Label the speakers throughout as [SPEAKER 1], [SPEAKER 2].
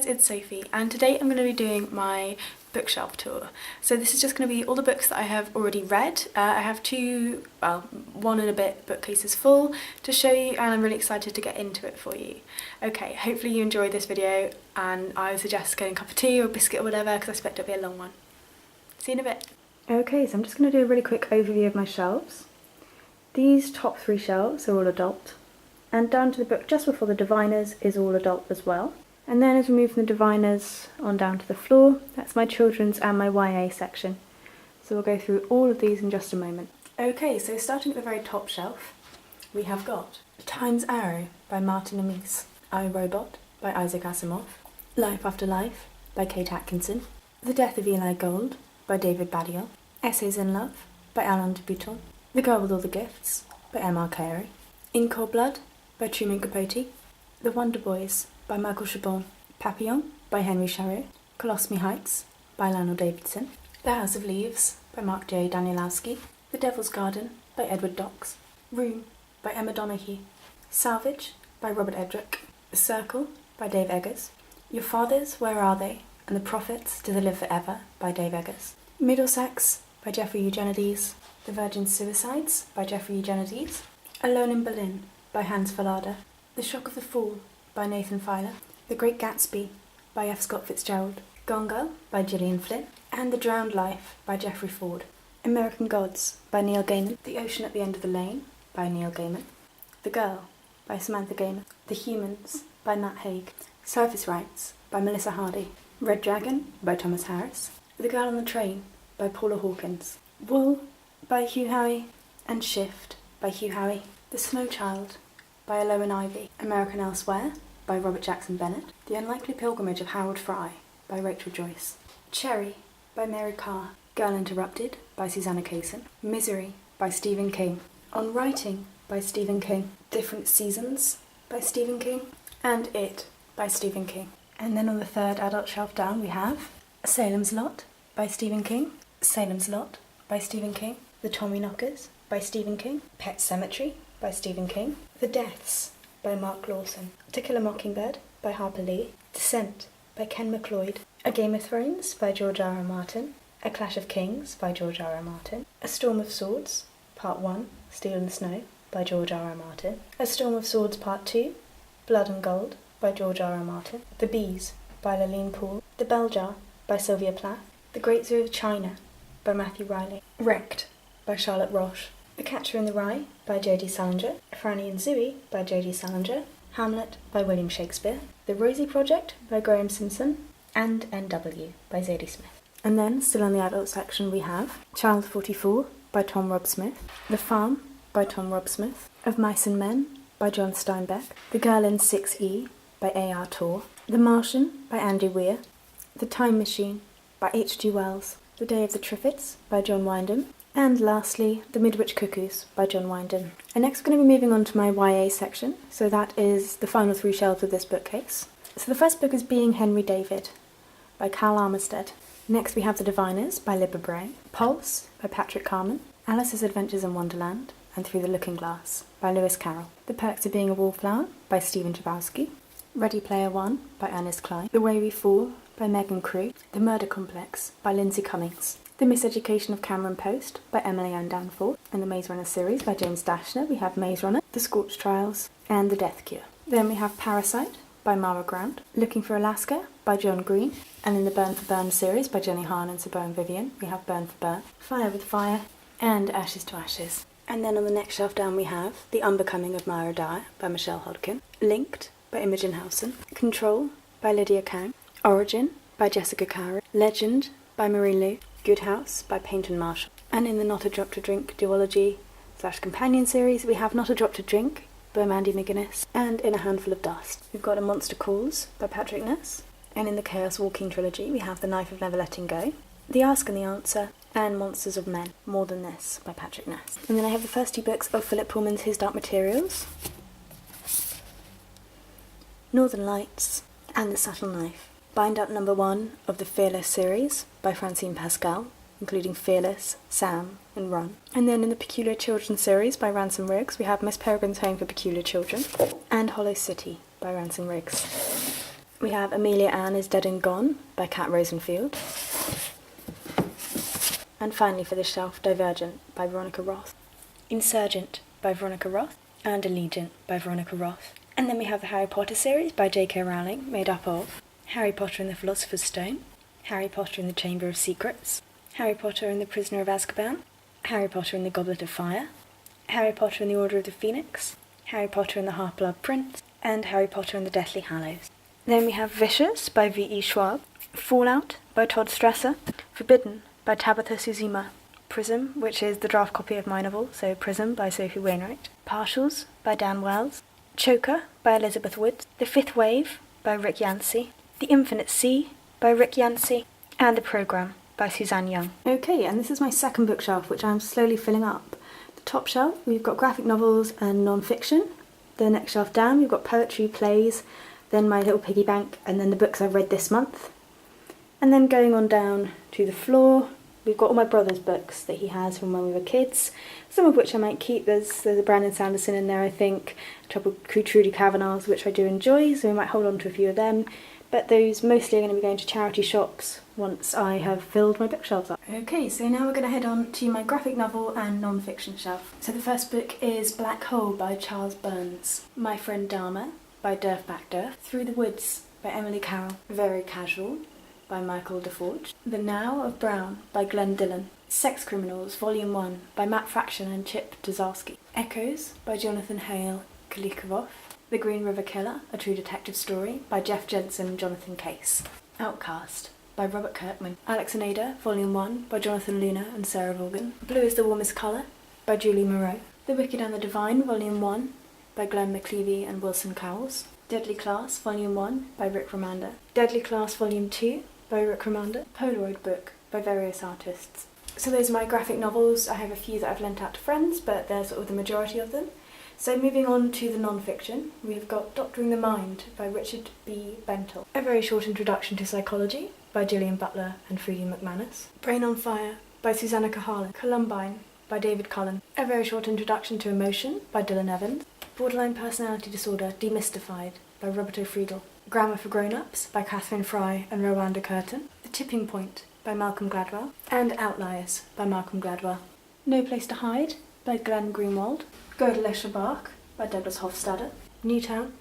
[SPEAKER 1] guys, it's Sophie, and today I'm going to be doing my bookshelf tour. So this is just going to be all the books that I have already read. I have one and a bit bookcases full to show you, and I'm really excited to get into it for you. Okay, hopefully you enjoyed this video, and I would suggest getting a cup of tea or a biscuit or whatever, because I expect it'll be a long one. See you in a bit. Okay, so I'm just going to do a really quick overview of my shelves. These top 3 shelves are all adult, and down to the book just before the diviners is all adult as well. And then as we move from the diviners on down to the floor, that's my children's and my YA section. So we'll go through all of these in just a moment. Okay, so starting at the very top shelf, we have got Time's Arrow by Martin Amis, I, Robot by Isaac Asimov, Life After Life by Kate Atkinson, The Death of Eli Gold by David Baddiel, Essays in Love by Alain de Botton, The Girl with All the Gifts by M.R. Carey, In Cold Blood by Truman Capote, The Wonder Boys by Michael Chabon, Papillon by Henry Charrier, Colosmi Heights by Lionel Davidson, The House of Leaves by Mark J. Danielowski, The Devil's Garden by Edward Docks, Room by Emma Donoghue, Salvage by Robert Edrick, The Circle by Dave Eggers, Your Fathers, Where Are They? And the Prophets, Do They Live Forever by Dave Eggers, Middlesex by Jeffrey Eugenides, The Virgin Suicides by Jeffrey Eugenides, Alone in Berlin by Hans Fallada, The Shock of the Fall by Nathan Filer, The Great Gatsby by F. Scott Fitzgerald, Gone Girl by Gillian Flynn, and The Drowned Life by Geoffrey Ford, American Gods by Neil Gaiman, The Ocean at the End of the Lane by Neil Gaiman, The Girl by Samantha Gaynor, The Humans by Matt Haig, Surface Rights by Melissa Hardy, Red Dragon by Thomas Harris, The Girl on the Train by Paula Hawkins, Wool by Hugh Howey, and Shift by Hugh Howey, The Snow Child by Elowen Ivy, American Elsewhere by Robert Jackson Bennett, The Unlikely Pilgrimage of Howard Fry by Rachel Joyce, Cherry by Mary Carr, Girl Interrupted by Susanna Kaysen, Misery by Stephen King, On Writing by Stephen King, Different Seasons by Stephen King, and It by Stephen King. And then on the third adult shelf down we have Salem's Lot by Stephen King, Salem's Lot by Stephen King, The Tommyknockers by Stephen King, Pet Sematary by Stephen King, The Deaths by Mark Lawson, To Kill a Mockingbird by Harper Lee, Descent by Ken MacLeod, A Game of Thrones by George R. R. Martin, A Clash of Kings by George R. R. Martin, A Storm of Swords, Part 1, Steel in the Snow by George R. R. Martin, A Storm of Swords Part 2, Blood and Gold by George R. R. Martin, The Bees by Laline Poole, The Bell Jar by Sylvia Plath, The Great Zoo of China by Matthew Riley, Wrecked by Charlotte Roche, The Catcher in the Rye by J.D. Salinger, Franny and Zooey by J.D. Salinger, Hamlet by William Shakespeare, The Rosie Project by Graham Simpson, and N.W. by Zadie Smith. And then, still on the adult section, we have Child 44 by Tom Rob Smith, The Farm by Tom Rob Smith, Of Mice and Men by John Steinbeck, The Girl in 6E by A.R. Torr, The Martian by Andy Weir, The Time Machine by H.G. Wells, The Day of the Triffids by John Wyndham, and lastly, The Midwich Cuckoos by John Wyndham. And next we're going to be moving on to my YA section, so that is the final 3 shelves of this bookcase. So the first book is Being Henry David by Cal Armistead. Next we have The Diviners by Libba Bray, Pulse by Patrick Carman, Alice's Adventures in Wonderland, and Through the Looking Glass by Lewis Carroll, The Perks of Being a Wallflower by Stephen Chbosky, Ready Player One by Ernest Cline, The Way We Fall by Megan Crew, The Murder Complex by Lindsay Cummings, The Miseducation of Cameron Post by Emily Ann Danforth, and the Maze Runner series by James Dashner. We have Maze Runner, The Scorch Trials, and The Death Cure. Then we have Parasite by Mara Grant, Looking for Alaska by John Green, and in the Burn for Burn series by Jenny Han and Saboin Vivian, we have Burn for Burn, Fire with Fire, and Ashes to Ashes. And then on the next shelf down we have The Unbecoming of Myra Dyer by Michelle Hodkin, Linked by Imogen Howson, Control by Lydia Kang, Origin by Jessica Cowrie, Legend by Marie Lu, Good House by Peyton Marshall. And in the Not a Drop to Drink duology / companion series, we have Not a Drop to Drink by Mandy McGuinness, and In a Handful of Dust. We've got A Monster Calls by Patrick Ness, and in the Chaos Walking trilogy, we have The Knife of Never Letting Go, The Ask and the Answer, and Monsters of Men, More Than This by Patrick Ness. And then I have the first 2 books of Philip Pullman's His Dark Materials, Northern Lights, and The Subtle Knife. Bind Up number 1 of the Fearless series by Francine Pascal, including Fearless, Sam, and Run. And then in the Peculiar Children series by Ransom Riggs, we have Miss Peregrine's Home for Peculiar Children, and Hollow City by Ransom Riggs. We have Amelia Ann is Dead and Gone by Kat Rosenfield. And finally for this shelf, Divergent by Veronica Roth. Insurgent by Veronica Roth. And Allegiant by Veronica Roth. And then we have the Harry Potter series by J.K. Rowling, made up of Harry Potter and the Philosopher's Stone, Harry Potter and the Chamber of Secrets, Harry Potter and the Prisoner of Azkaban, Harry Potter and the Goblet of Fire, Harry Potter and the Order of the Phoenix, Harry Potter and the Half-Blood Prince, and Harry Potter and the Deathly Hallows. Then we have Vicious by V.E. Schwab, Fallout by Todd Stresser, Forbidden by Tabitha Suzima, Prism, which is the draft copy of my novel, so Prism by Sophie Wainwright, Partials by Dan Wells, Choker by Elizabeth Woods, The Fifth Wave by Rick Yancey, The Infinite Sea by Rick Yancey, and The Programme by Suzanne Young. Okay, and this is my second bookshelf, which I'm slowly filling up. The top shelf, we've got graphic novels and non-fiction. The next shelf down, we've got poetry, plays, then my little piggy bank, and then the books I've read this month. And then going on down to the floor, we've got all my brother's books that he has from when we were kids, some of which I might keep. There's a Brandon Sanderson in there, I think, a couple of Trudy Kavanagh's, which I do enjoy, so we might hold on to a few of them. But those mostly are going to be going to charity shops once I have filled my bookshelves up. Okay, so now we're going to head on to my graphic novel and non-fiction shelf. So the first book is Black Hole by Charles Burns, My Friend Dharma by Durf Backderf, Through the Woods by Emily Carroll, Very Casual by Michael DeForge, The Now of Brown by Glenn Dillon, Sex Criminals Volume 1 by Matt Fraction and Chip Dazowski, Echoes by Jonathan Hale Kalikov, The Green River Killer, A True Detective Story by Jeff Jensen and Jonathan Case, Outcast by Robert Kirkman, Alex and Ada Volume 1 by Jonathan Luna and Sarah Vaughan, Blue is the Warmest Colour by Julie Moreau, The Wicked and the Divine Volume 1 by Glenn McLeavy and Wilson Cowles, Deadly Class Volume 1 by Rick Remender, Deadly Class Volume 2 by Rick Remender, Polaroid Book by various artists. So those are my graphic novels. I have a few that I've lent out to friends, but they're sort of the majority of them. So moving on to the non-fiction, we've got Doctoring the Mind by Richard B. Bentel, A Very Short Introduction to Psychology by Gillian Butler and Freddie McManus, Brain on Fire by Susanna Cahalan, Columbine by David Cullen, A Very Short Introduction to Emotion by Dylan Evans, Borderline Personality Disorder Demystified by Roberto Friedel, Grammar for Grown-Ups by Catherine Fry and Rwanda Curtin, The Tipping Point by Malcolm Gladwell, and Outliers by Malcolm Gladwell, No Place to Hide by Glenn Greenwald, Gödel Bach by Douglas Hofstadter, Newtown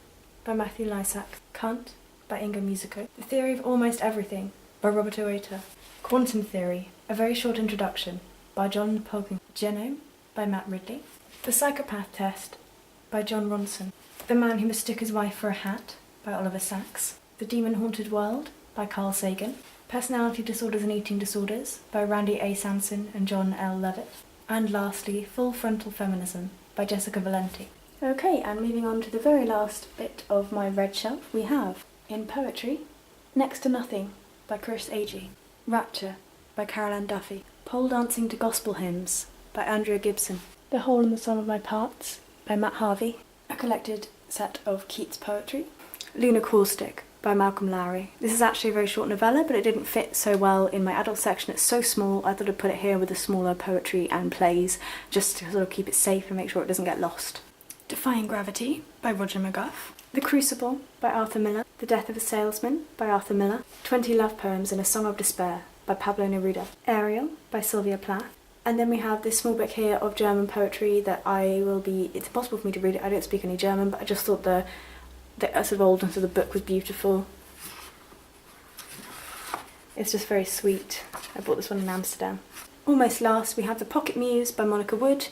[SPEAKER 1] by Matthew Lysack, Kant by Inga Musico, The Theory of Almost Everything by Robert Oeta, Quantum Theory, A Very Short Introduction by John Pogin, Genome by Matt Ridley, The Psychopath Test by John Ronson, The Man Who Mistook His Wife for a Hat by Oliver Sacks, The Demon-Haunted World by Carl Sagan, Personality Disorders and Eating Disorders by Randy A. Sanson and John L. Levitt, and lastly, Full Frontal Feminism by Jessica Valenti. Okay, and moving on to the very last bit of my red shelf, we have, in poetry, Next to Nothing by Chris Agee, Rapture by Carol Ann Duffy, Pole Dancing to Gospel Hymns by Andrea Gibson, The Hole in the Sum of My Parts by Matt Harvey, a collected set of Keats poetry, Lunar Caustic by Malcolm Lowry. This is actually a very short novella, but it didn't fit so well in my adult section. It's so small, I thought I'd put it here with the smaller poetry and plays, just to sort of keep it safe and make sure it doesn't get lost. Defying Gravity by Roger McGuff, The Crucible by Arthur Miller, The Death of a Salesman by Arthur Miller, 20 Love Poems and a Song of Despair by Pablo Neruda, Ariel by Sylvia Plath, and then we have this small book here of German poetry that it's impossible for me to read it, I don't speak any German, but I just thought the sort of oldness of the book was beautiful. It's just very sweet. I bought this one in Amsterdam. Almost last, we have The Pocket Muse by Monica Wood,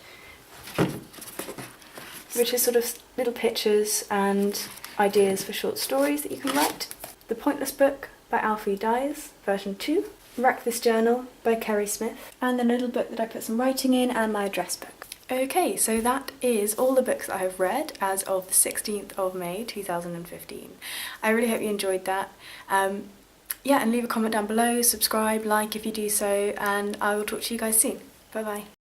[SPEAKER 1] which is sort of little pictures and ideas for short stories that you can write. The Pointless Book by Alfie Dyes, version 2. Wreck This Journal by Kerry Smith. And then a little book that I put some writing in, and my address book. Okay, so that is all the books that I have read as of the 16th of May 2015. I really hope you enjoyed that. Yeah, and leave a comment down below, subscribe, like if you do so, and I will talk to you guys soon. Bye bye.